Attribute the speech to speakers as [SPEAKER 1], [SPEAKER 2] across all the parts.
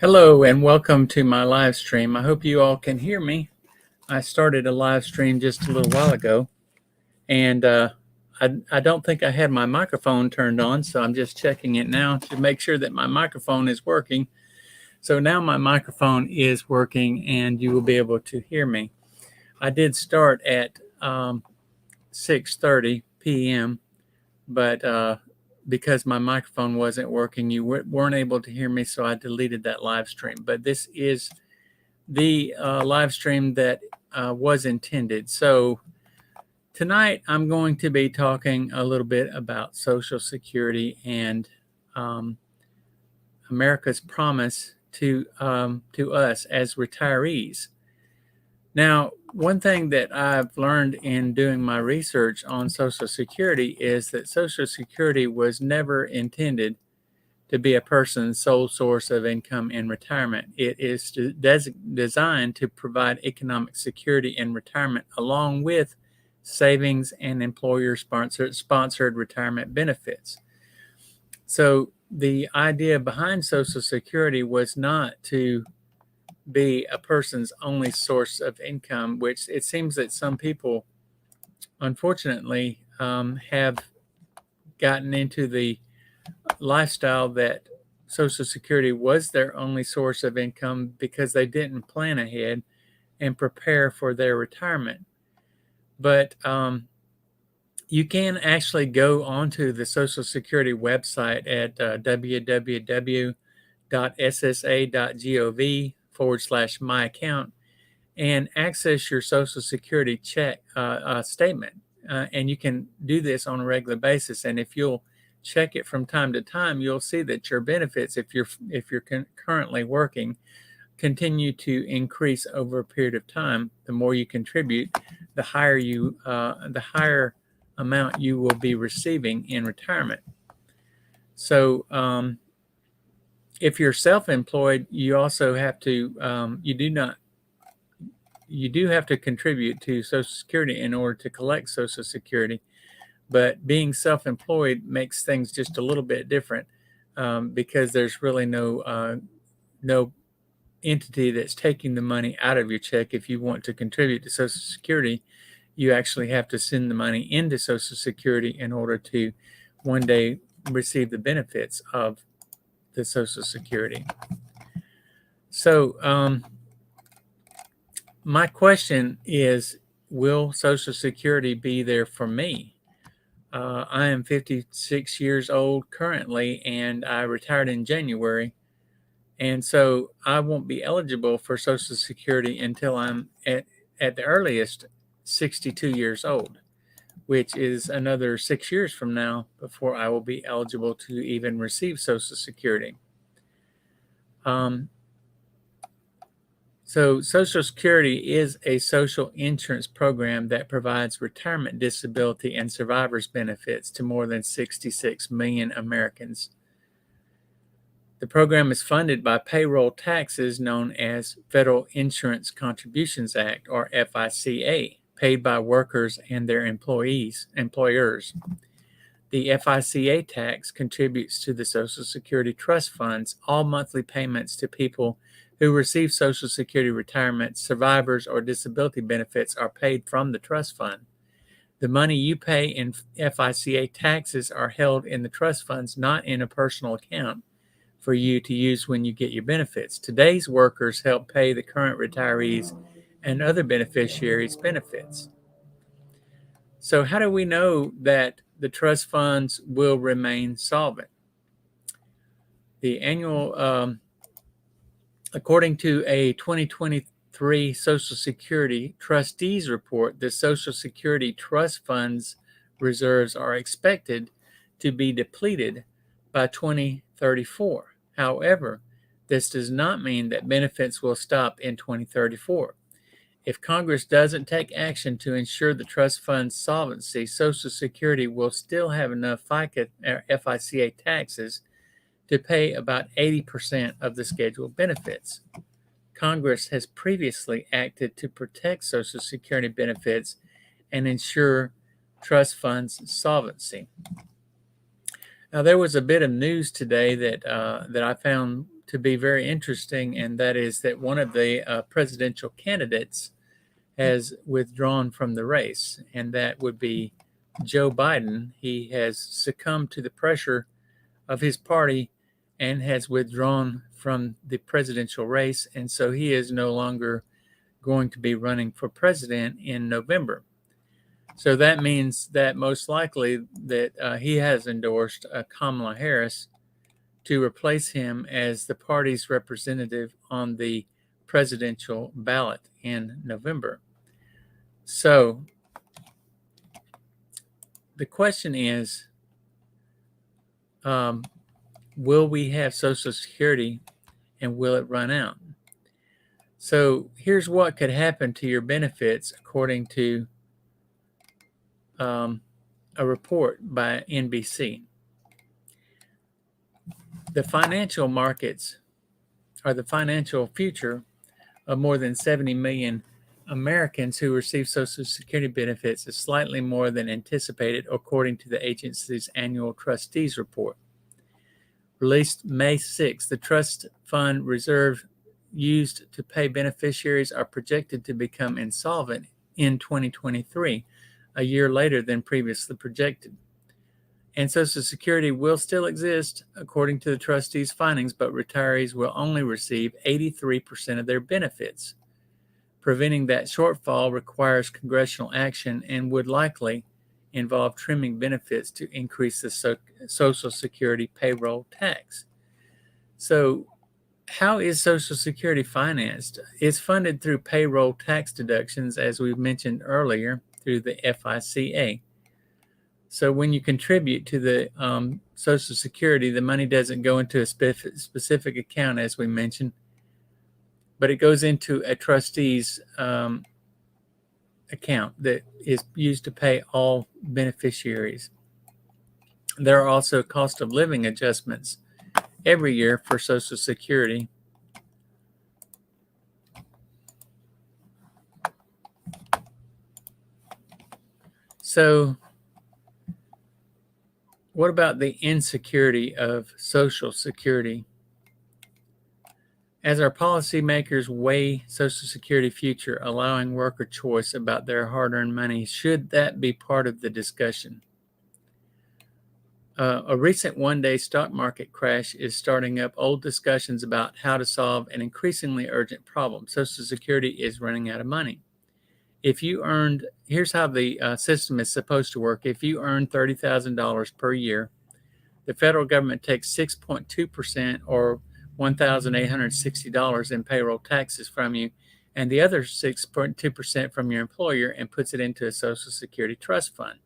[SPEAKER 1] Hello and welcome to my live stream. I hope you all can hear me. I started a live stream just a little while ago, and I don't think I had my microphone turned on, so I'm just checking it now to make sure that my microphone is working. So now my microphone is working, and you will be able to hear me. I did start at 6:30 p.m., but because my microphone wasn't working, you weren't able to hear me, so I deleted that live stream. But this is the live stream that was intended. So tonight I'm going to be talking a little bit about Social Security and um, America's promise to us as retirees. Now, one thing that I've learned in doing my research on Social Security is that Social Security was never intended to be a person's sole source of income in retirement. It is designed to provide economic security in retirement along with savings and employer-sponsored retirement benefits. So the idea behind Social Security was not to be a person's only source of income, which it seems that some people, unfortunately, have gotten into the lifestyle that Social Security was their only source of income because they didn't plan ahead and prepare for their retirement. But you can actually go onto the Social Security website at www.ssa.gov/my account and access your Social Security check statement. And you can do this on a regular basis. And if you'll check it from time to time, you'll see that your benefits, if you're currently working, continue to increase over a period of time. The more you contribute, the higher amount you will be receiving in retirement. So if you're self-employed, you also have to you do have to contribute to Social Security in order to collect Social Security, but being self-employed makes things just a little bit different because there's really no entity that's taking the money out of your check. If you want to contribute to Social Security, you actually have to send the money into Social Security in order to one day receive the benefits of the Social Security. So my question is, will Social Security be there for me? I am 56 years old currently, and I retired in January. And so I won't be eligible for Social Security until I'm at the earliest 62 years old, which is another 6 years from now before I will be eligible to even receive Social Security. So Social Security is a social insurance program that provides retirement, disability, and survivors benefits to more than 66 million Americans. The program is funded by payroll taxes known as Federal Insurance Contributions Act, or FICA, paid by workers and their employers. The FICA tax contributes to the Social Security trust funds. All monthly payments to people who receive Social Security retirement, survivors, or disability benefits are paid from the trust fund. The money you pay in FICA taxes are held in the trust funds, not in a personal account for you to use when you get your benefits. Today's workers help pay the current retirees and other beneficiaries' benefits. So how do we know that the trust funds will remain solvent? The annual, according to a 2023 Social Security Trustees Report, the Social Security Trust Funds reserves are expected to be depleted by 2034. However, this does not mean that benefits will stop in 2034. If Congress doesn't take action to ensure the trust fund's solvency, Social Security will still have enough FICA taxes to pay about 80% of the scheduled benefits. Congress has previously acted to protect Social Security benefits and ensure trust funds solvency. Now, there was a bit of news today that I found to be very interesting, and that is that one of the presidential candidates has withdrawn from the race, and that would be Joe Biden. He has succumbed to the pressure of his party and has withdrawn from the presidential race, and so he is no longer going to be running for president in November. So that means that most likely that he has endorsed Kamala Harris to replace him as the party's representative on the presidential ballot in November. So the question is, will we have Social Security and will it run out? So here's what could happen to your benefits according to a report by NBC. The financial markets are the financial future of more than 70 million Americans who receive Social Security benefits is slightly more than anticipated, according to the agency's annual trustees report. Released May 6, the trust fund reserve used to pay beneficiaries are projected to become insolvent in 2023, a year later than previously projected. And Social Security will still exist, according to the trustees' findings, but retirees will only receive 83% of their benefits. Preventing that shortfall requires congressional action and would likely involve trimming benefits to increase the Social Security payroll tax. So, how is Social Security financed? It's funded through payroll tax deductions, as we've mentioned earlier, through the FICA. So when you contribute to the Social Security, the money doesn't go into a specific account, as we mentioned, but it goes into a trustee's account that is used to pay all beneficiaries. There are also cost of living adjustments every year for Social Security. So what about the insecurity of Social Security? As our policymakers weigh Social Security future, allowing worker choice about their hard-earned money, should that be part of the discussion? A recent one-day stock market crash is starting up old discussions about how to solve an increasingly urgent problem. Social Security is running out of money. Here's how the system is supposed to work. If you earn $30,000 per year, the federal government takes 6.2% or $1,860 in payroll taxes from you, and the other 6.2% from your employer, and puts it into a Social Security trust fund.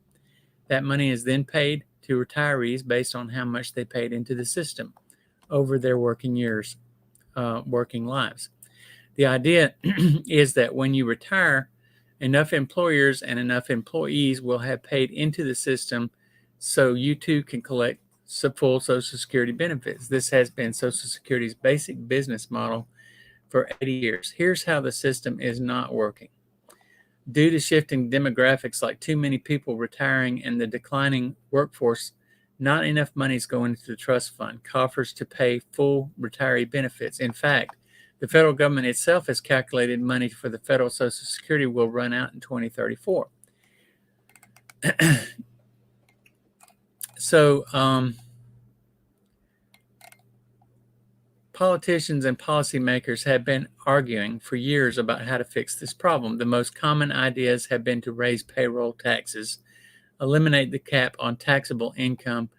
[SPEAKER 1] That money is then paid to retirees based on how much they paid into the system over their working years, working lives. The idea is that when you retire, enough employers and enough employees will have paid into the system so you too can collect full Social Security benefits. This has been Social Security's basic business model for 80 years. Here's how the system is not working. Due to shifting demographics like too many people retiring and the declining workforce, not enough money is going into the trust fund coffers to pay full retiree benefits. In fact, the federal government itself has calculated money for the federal Social Security will run out in 2034. So, politicians and policymakers have been arguing for years about how to fix this problem. The most common ideas have been to raise payroll taxes, eliminate the cap on taxable income,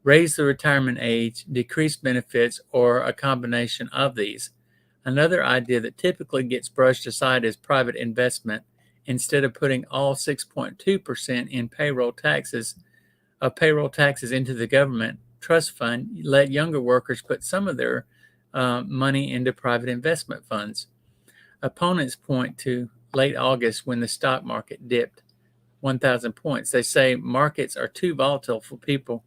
[SPEAKER 1] raise the retirement age, decrease benefits, or a combination of these. Another idea that typically gets brushed aside is private investment. Instead of putting all 6.2% in payroll taxes into the government trust fund, let younger workers put some of their money into private investment funds. Opponents point to late August when the stock market dipped 1,000 points. They say markets are too volatile for people,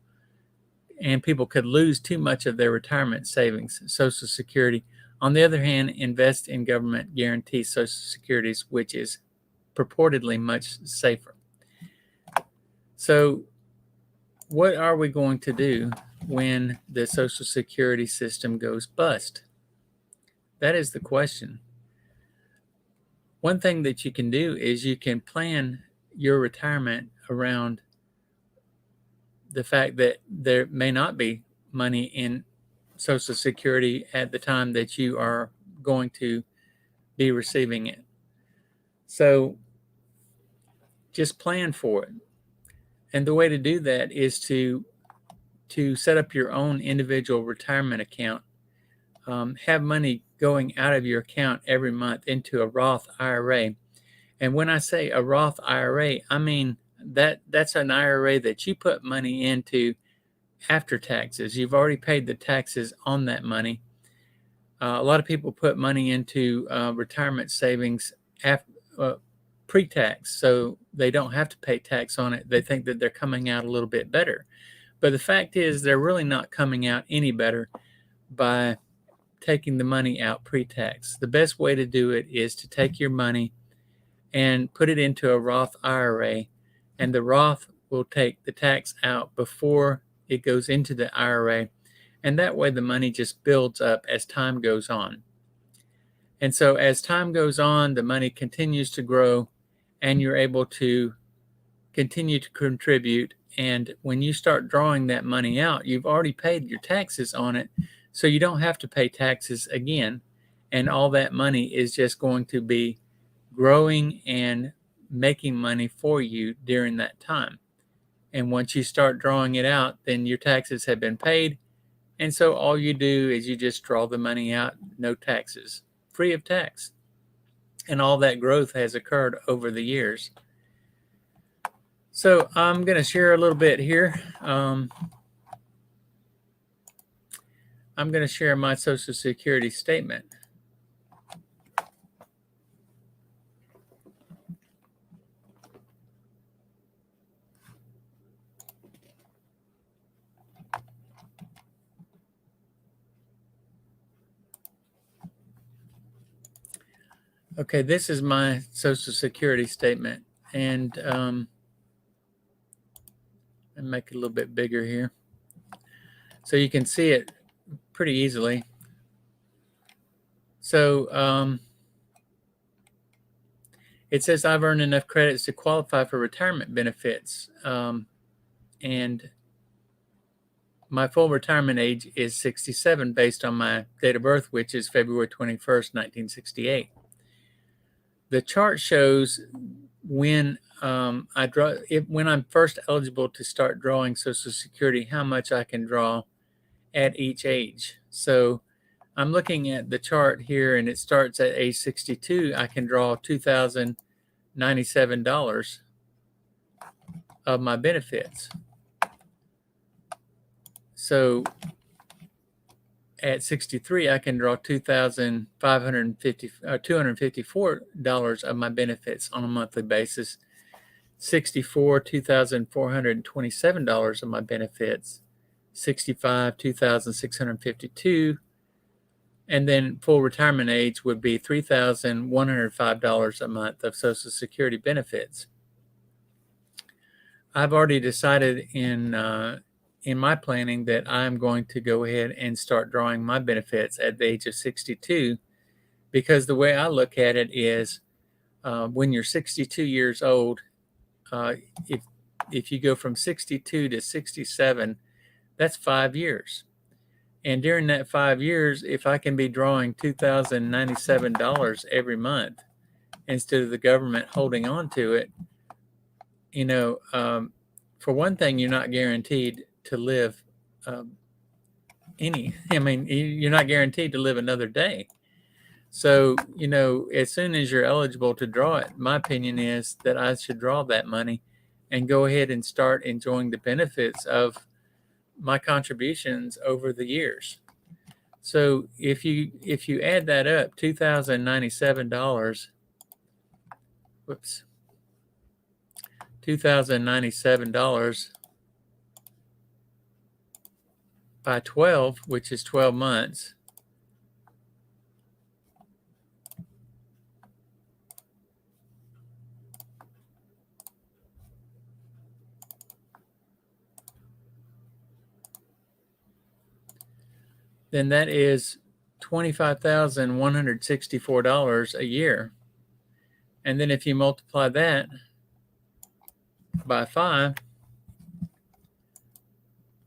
[SPEAKER 1] and people could lose too much of their retirement savings. Social Security, on the other hand, invest in government guaranteed Social Securities, which is purportedly much safer. So what are we going to do when the Social Security system goes bust? That is the question. One thing that you can do is you can plan your retirement around the fact that there may not be money in Social Security at the time that you are going to be receiving it. So just plan for it. And the way to do that is to set up your own individual retirement account. Have money going out of your account every month into a Roth IRA. And when I say a Roth IRA, I mean that's an IRA that you put money into after taxes. You've already paid the taxes on that money. A lot of people put money into retirement savings pre-tax, so they don't have to pay tax on it. They think that they're coming out a little bit better. But the fact is, they're really not coming out any better by taking the money out pre-tax. The best way to do it is to take your money and put it into a Roth IRA, and the Roth will take the tax out before it goes into the IRA, and that way the money just builds up as time goes on. And so as time goes on, the money continues to grow, and you're able to continue to contribute. And when you start drawing that money out, you've already paid your taxes on it, so you don't have to pay taxes again. And all that money is just going to be growing and making money for you during that time. And once you start drawing it out, then your taxes have been paid. And so all you do is you just draw the money out, no taxes, free of tax. And all that growth has occurred over the years. So I'm going to share a little bit here. I'm going to share my Social Security statement. Okay, this is my Social Security statement, and make it a little bit bigger here so you can see it pretty easily. So it says I've earned enough credits to qualify for retirement benefits, and my full retirement age is 67 based on my date of birth, which is February 21st, 1968. The chart shows when when I'm first eligible to start drawing Social Security, how much I can draw at each age. So I'm looking at the chart here, and it starts at age 62. I can draw $2,097 of my benefits. So at 63, I can draw $254 of my benefits on a monthly basis. 64, $2,427 of my benefits. 65, $2,652. And then full retirement age would be $3,105 a month of Social Security benefits. I've already decided in my planning that I'm going to go ahead and start drawing my benefits at the age of 62, because the way I look at it is when you're 62 years old, if you go from 62 to 67, that's 5 years. And during that 5 years, if I can be drawing $2,097 every month instead of the government holding on to it, for one thing, you're not guaranteed to live you're not guaranteed to live another day. So, as soon as you're eligible to draw it, my opinion is that I should draw that money and go ahead and start enjoying the benefits of my contributions over the years. So if you add that up, $2,097, $2,097 by 12, which is 12 months, then that is $25,164 a year. And then if you multiply that by 5,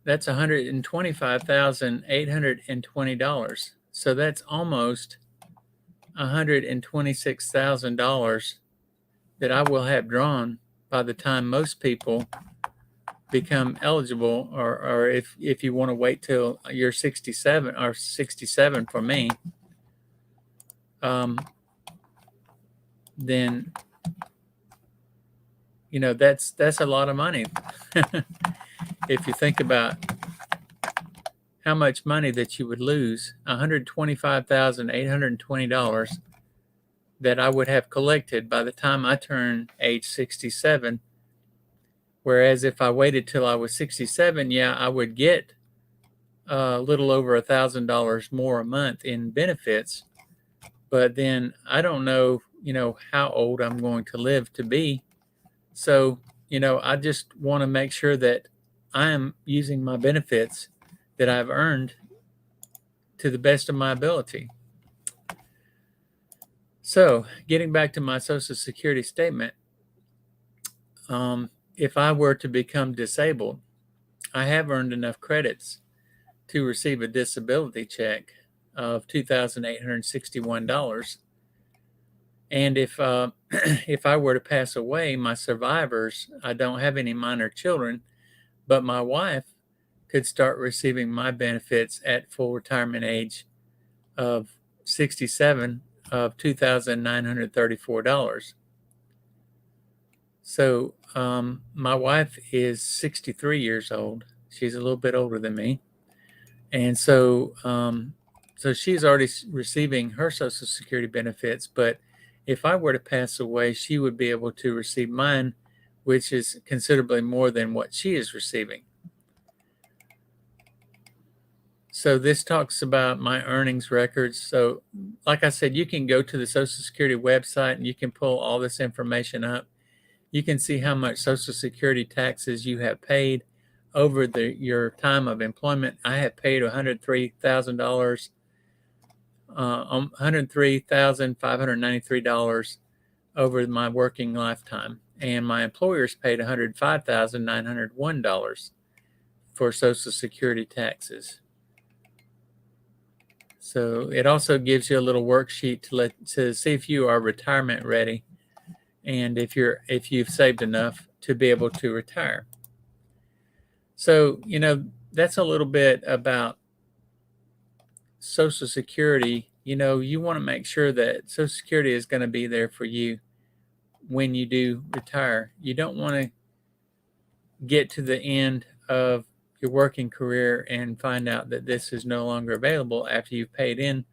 [SPEAKER 1] that's $125,820. So that's almost $126,000 that I will have drawn by the time most people become eligible, or if you want to wait till you're 67 or 67 for me, then that's a lot of money. If you think about how much money that you would lose, $125,820 that I would have collected by the time I turn age 67. Whereas if I waited till I was 67, yeah, I would get a little over $1,000 more a month in benefits. But then I don't know, how old I'm going to live to be. So, I just want to make sure that I am using my benefits that I've earned to the best of my ability. So, getting back to my Social Security statement, if I were to become disabled, I have earned enough credits to receive a disability check of $2,861. And if if I were to pass away, my survivors, I don't have any minor children, but my wife could start receiving my benefits at full retirement age of 67 of $2,934. So my wife is 63 years old. She's a little bit older than me. And so she's already receiving her Social Security benefits, but if I were to pass away, she would be able to receive mine, which is considerably more than what she is receiving. So this talks about my earnings records. So like I said, you can go to the Social Security website and you can pull all this information up. You can see how much Social Security taxes you have paid over your time of employment. I have paid $103,000, $103,593 over my working lifetime, and my employers paid $105,901 for Social Security taxes. So it also gives you a little worksheet to see if you are retirement ready, and if you've saved enough to be able to retire. So that's a little bit about Social Security. You want to make sure that Social Security is going to be there for you when you do retire. You don't want to get to the end of your working career and find out that this is no longer available after you've paid in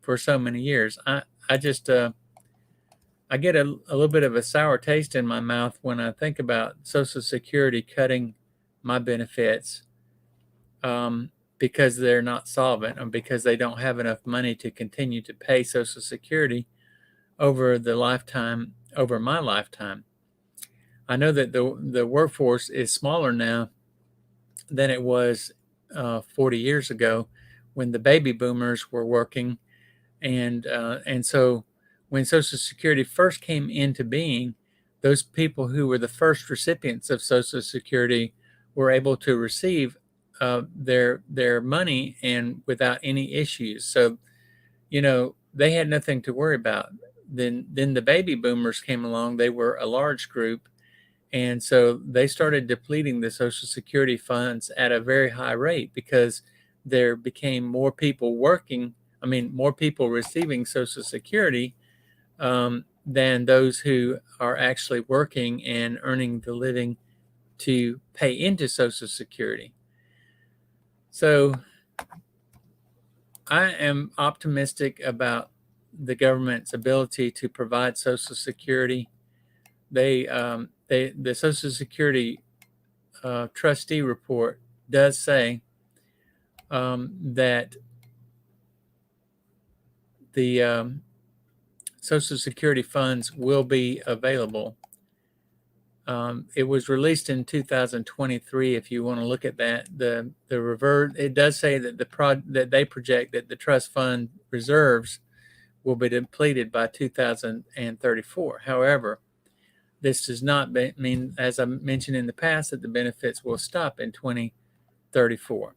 [SPEAKER 1] for so many years. I just I get a little bit of a sour taste in my mouth when I think about Social Security cutting my benefits because they're not solvent, or because they don't have enough money to continue to pay Social Security over my lifetime. I know that the workforce is smaller now than it was 40 years ago when the baby boomers were working, and so when Social Security first came into being, those people who were the first recipients of Social Security were able to receive their money and without any issues. So they had nothing to worry about. Then the baby boomers came along. They were a large group, and so they started depleting the Social Security funds at a very high rate because there became more people more people receiving Social Security than those who are actually working and earning the living to pay into Social Security. So I am optimistic about the government's ability to provide Social Security. The Social Security trustee report does say that the Social Security funds will be available It was released in 2023. If you want to look at that, the revert, it does say that that they project that the trust fund reserves will be depleted by 2034. However, this does not mean, as I mentioned in the past, that the benefits will stop in 2034.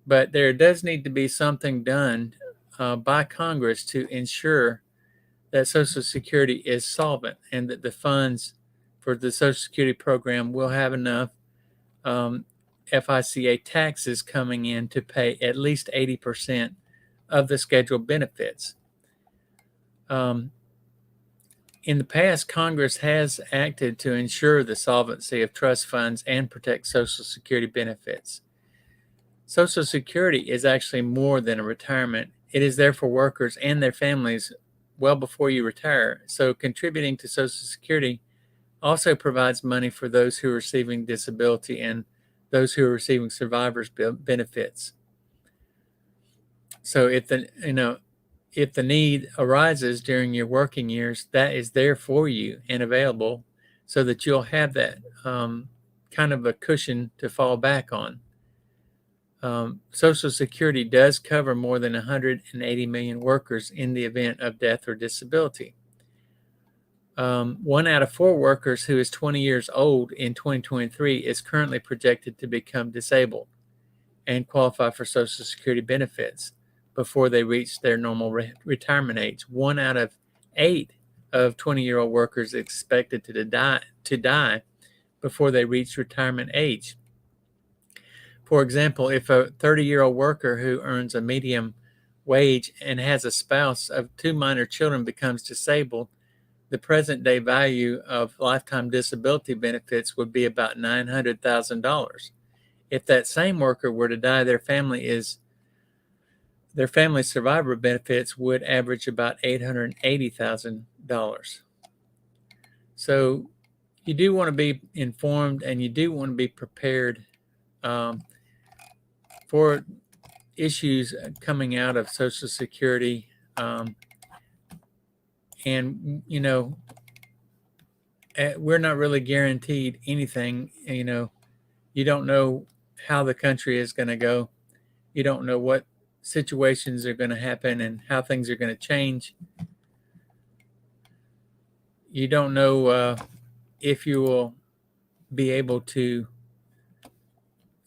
[SPEAKER 1] But there does need to be something done by Congress to ensure that Social Security is solvent and that the funds for the Social Security program will have enough FICA taxes coming in to pay at least 80% of the scheduled benefits. In the past, Congress has acted to ensure the solvency of trust funds and protect Social Security benefits. Social Security is actually more than a retirement. It is there for workers and their families well before you retire. So contributing to Social Security also provides money for those who are receiving disability and those who are receiving survivors benefits. So if the need arises during your working years, that is there for you and available so that you'll have that kind of a cushion to fall back on. Social Security does cover more than 180 million workers in the event of death or disability. 1 out of 4 workers who is 20 years old in 2023 is currently projected to become disabled and qualify for Social Security benefits before they reach their normal retirement age. 1 out of 8 of 20-year-old workers expected to die before they reach retirement age. For example, if a 30-year-old worker who earns a medium wage and has a spouse of 2 minor children becomes disabled, the present day value of lifetime disability benefits would be about $900,000. If that same worker were to die, their family survivor benefits would average about $880,000. So you do want to be informed and you do want to be prepared for issues coming out of Social Security. And, we're not really guaranteed anything. You don't know how the country is going to go. You don't know what situations are going to happen and how things are going to change. You don't know if you will be able to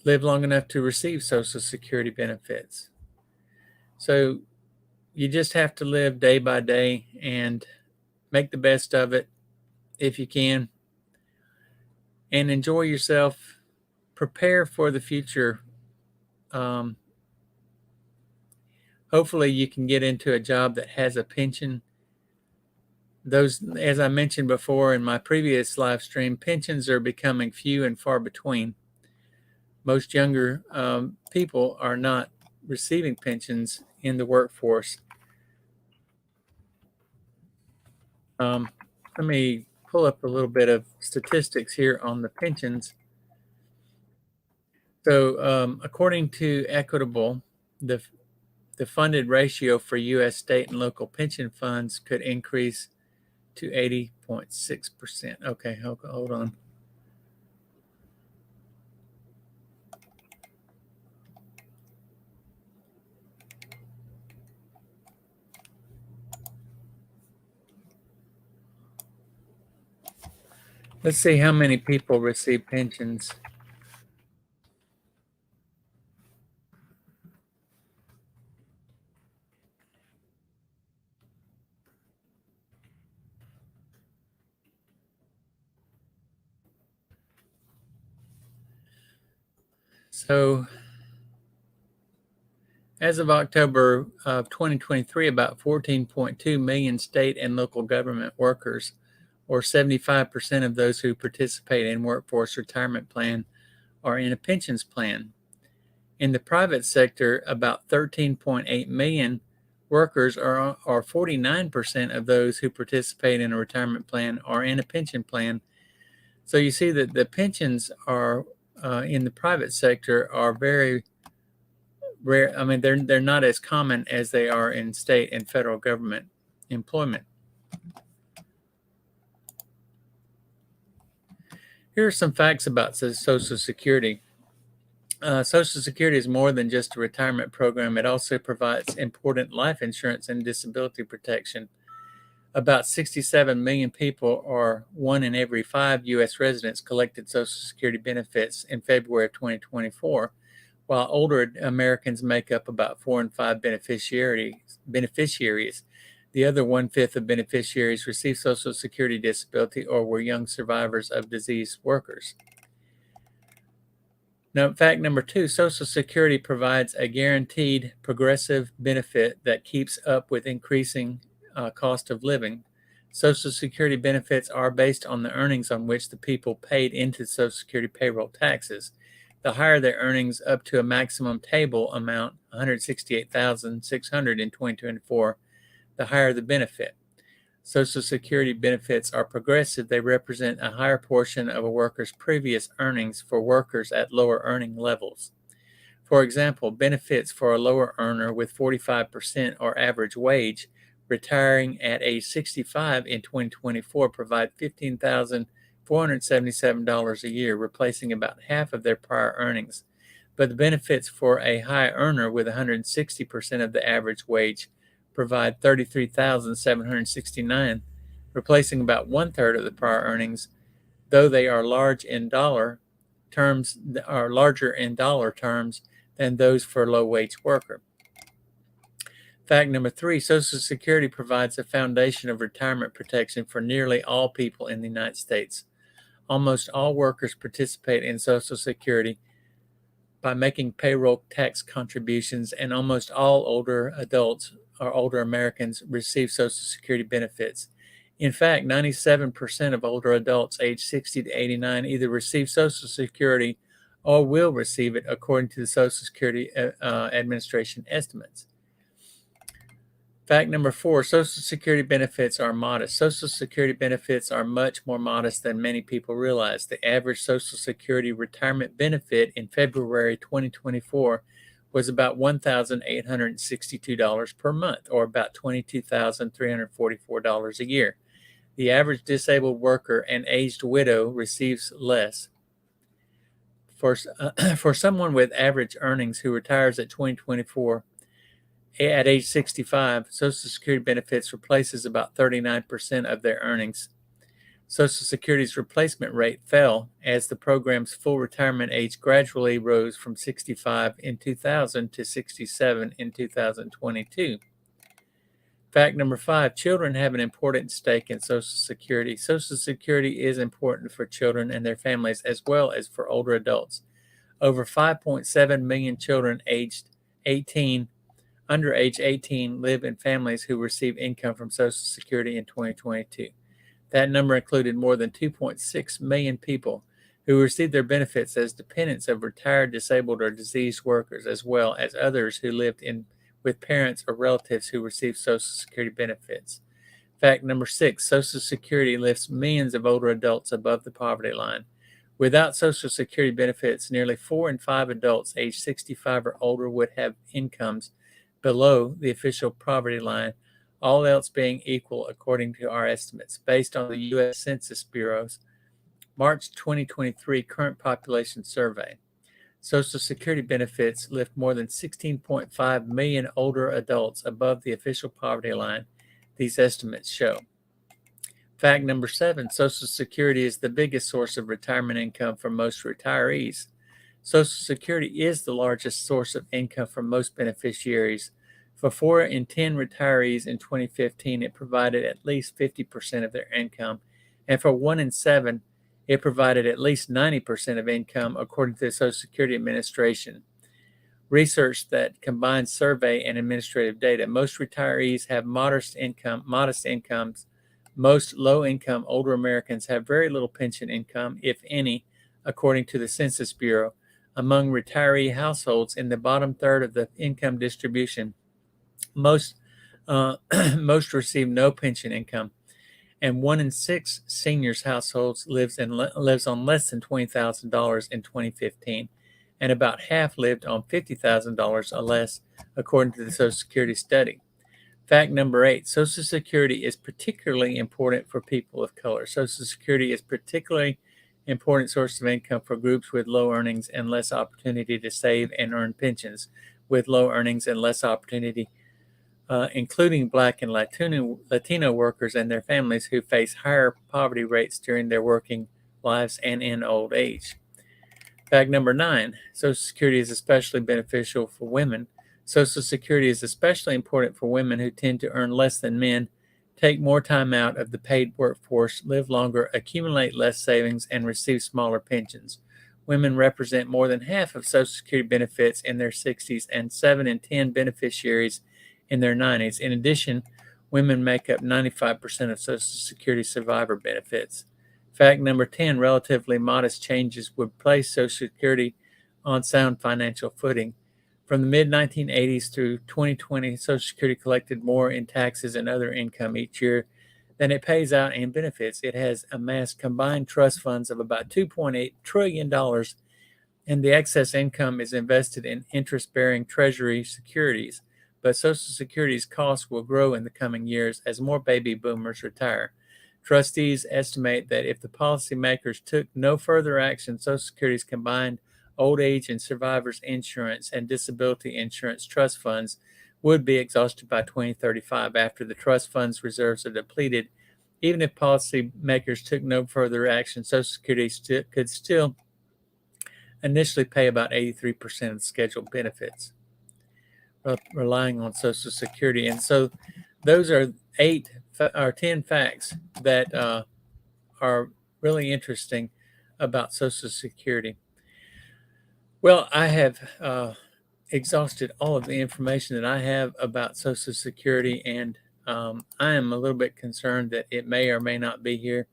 [SPEAKER 1] live long enough to receive Social Security benefits. So you just have to live day by day and make the best of it if you can, and enjoy yourself. Prepare for the future. Hopefully you can get into a job that has a pension. Those, as I mentioned before in my previous live stream, pensions are becoming few and far between. Most younger people are not receiving pensions in the workforce. Let me pull up a little bit of statistics here on the pensions. So according to Equitable, the funded ratio for U.S. state and local pension funds could increase to 80.6%. Okay, hold on. Let's see how many people receive pensions. So as of October of 2023, about 14.2 million state and local government workers, or 75% of those who participate in workforce retirement plan, are in a pensions plan. In the private sector, about 13.8 million workers, or 49% of those who participate in a retirement plan, are in a pension plan. So you see that the pensions are in the private sector are very rare. I mean, they're not as common as they are in state and federal government employment. Here are some facts about Social Security. Social Security is more than just a retirement program. It also provides important life insurance and disability protection. About 67 million people, or 1 in every 5 U.S. residents, collected Social Security benefits in February of 2024, while older Americans make up about 4 in 5 beneficiaries. The other 1/5 of beneficiaries received Social Security disability or were young survivors of diseased workers. Now, fact number 2, Social Security provides a guaranteed progressive benefit that keeps up with increasing cost of living. Social Security benefits are based on the earnings on which the people paid into Social Security payroll taxes. The higher their earnings, up to a maximum table amount, $168,600 in 2024, the higher the benefit. Social Security benefits are progressive. They represent a higher portion of a worker's previous earnings for workers at lower earning levels. For example, benefits for a lower earner with 45% or average wage retiring at age 65 in 2024 provide $15,477 a year, replacing about half of their prior earnings. But the benefits for a high earner with 160% of the average wage provide $33,769, replacing about 1/3 of the prior earnings, though they are larger in dollar terms than those for a low-wage worker. Fact number 3, Social Security provides a foundation of retirement protection for nearly all people in the United States. Almost all workers participate in Social Security by making payroll tax contributions, and almost all older adults or older Americans receive Social Security benefits. In fact, 97% of older adults aged 60 to 89 either receive Social Security or will receive it, according to the Social Security Administration estimates. Fact number 4, Social Security benefits are modest. Social Security benefits are much more modest than many people realize. The average Social Security retirement benefit in February 2024 was about $1,862 per month, or about $22,344 a year. The average disabled worker and aged widow receives less. For someone with average earnings who retires at 2024 at age 65, Social Security benefits replaces about 39% of their earnings. Social Security's replacement rate fell as the program's full retirement age gradually rose from 65 in 2000 to 67 in 2022. Fact number 5, children have an important stake in Social Security. Social Security is important for children and their families as well as for older adults. Over 5.7 million children under age 18 live in families who receive income from Social Security in 2022. That number included more than 2.6 million people who received their benefits as dependents of retired, disabled, or diseased workers, as well as others who lived with parents or relatives who received Social Security benefits. Fact number 6, Social Security lifts millions of older adults above the poverty line. Without Social Security benefits, nearly 4 in 5 adults aged 65 or older would have incomes below the official poverty line, all else being equal according to our estimates. Based on the U.S. Census Bureau's March 2023 current population survey, Social Security benefits lift more than 16.5 million older adults above the official poverty line, these estimates show. Fact number 7, Social Security is the biggest source of retirement income for most retirees. Social Security is the largest source of income for most beneficiaries. For 4 in 10 retirees in 2015, it provided at least 50% of their income, and for 1 in 7, it provided at least 90% of income, according to the Social Security Administration. Research that combines survey and administrative data. Most retirees have modest incomes. Most low-income older Americans have very little pension income, if any, according to the Census Bureau. Among retiree households in the bottom third of the income distribution, most receive no pension income, and 1 in 6 seniors households lives on less than $20,000 in 2015, and about half lived on $50,000 or less, according to the Social Security study. Fact number 8, Social Security is particularly important for people of color. Social Security is particularly important source of income for groups with low earnings and less opportunity to save and earn pensions with low earnings and less opportunity, including Black and Latino workers and their families who face higher poverty rates during their working lives and in old age. Fact number 9, Social Security is especially beneficial for women. Social Security is especially important for women who tend to earn less than men, take more time out of the paid workforce, live longer, accumulate less savings, and receive smaller pensions. Women represent more than half of Social Security benefits in their 60s and 7 in 10 beneficiaries in their 90s. In addition, women make up 95% of Social Security survivor benefits. Fact number 10, relatively modest changes would place Social Security on sound financial footing. From the mid-1980s through 2020, Social Security collected more in taxes and other income each year than it pays out in benefits. It has amassed combined trust funds of about $2.8 trillion, and the excess income is invested in interest-bearing Treasury securities. But Social Security's costs will grow in the coming years as more baby boomers retire. Trustees estimate that if the policymakers took no further action, Social Security's combined old age and survivors insurance and disability insurance trust funds would be exhausted by 2035 after the trust funds reserves are depleted. Even if policymakers took no further action, Social Security could still initially pay about 83% of scheduled benefits, relying on Social Security. And so those are 10 facts that are really interesting about Social Security. Well, I have exhausted all of the information that I have about Social Security, and I am a little bit concerned that it may or may not be here.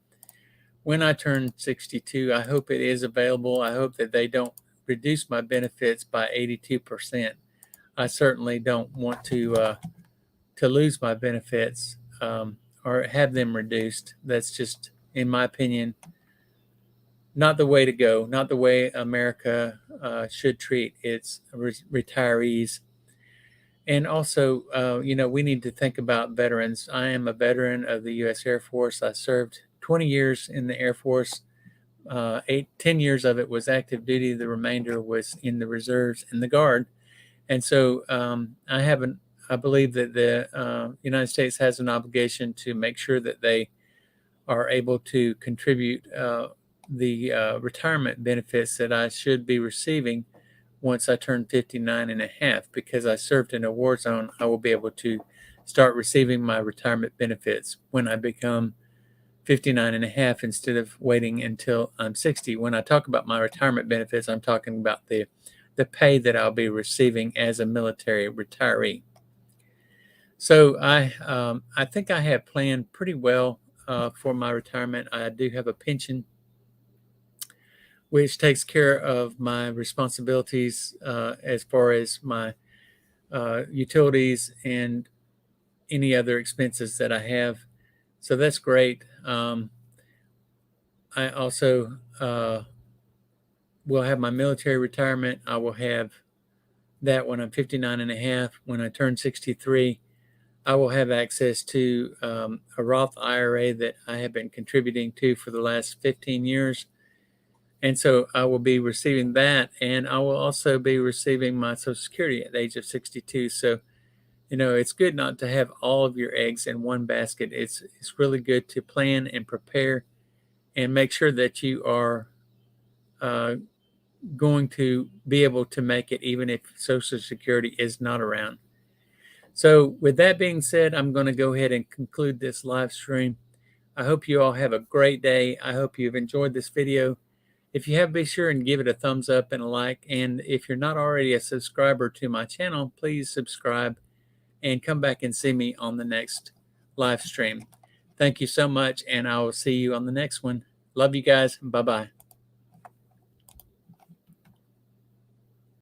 [SPEAKER 1] When I turn 62, I hope it is available. I hope that they don't reduce my benefits by 82%. I certainly don't want to lose my benefits or have them reduced. That's just, in my opinion, not the way to go, not the way America should treat its retirees. And also, we need to think about veterans. I am a veteran of the U.S. Air Force. I served 20 years in the Air Force. 10 years of it was active duty. The remainder was in the reserves and the Guard. And so I believe that the United States has an obligation to make sure that they are able to contribute the retirement benefits that I should be receiving once I turn 59 and a half. Because I served in a war zone, I will be able to start receiving my retirement benefits when I become 59 and a half instead of waiting until I'm 60. When I talk about my retirement benefits, I'm talking about the pay that I'll be receiving as a military retiree. So I think I have planned pretty well for my retirement. I do have a pension which takes care of my responsibilities as far as my utilities and any other expenses that I have. So that's great. I also will have my military retirement. I will have that when I'm 59 and a half. When I turn 63, I will have access to a Roth IRA that I have been contributing to for the last 15 years. And so I will be receiving that, and I will also be receiving my Social Security at the age of 62. So, it's good not to have all of your eggs in one basket. It's really good to plan and prepare and make sure that you are going to be able to make it even if Social Security is not around. So with that being said, I'm going to go ahead and conclude this live stream. I hope you all have a great day. I hope you've enjoyed this video. If you have, be sure and give it a thumbs up and a like. And if you're not already a subscriber to my channel, please subscribe and come back and see me on the next live stream. Thank you so much, and I will see you on the next one. Love you guys. Bye-bye.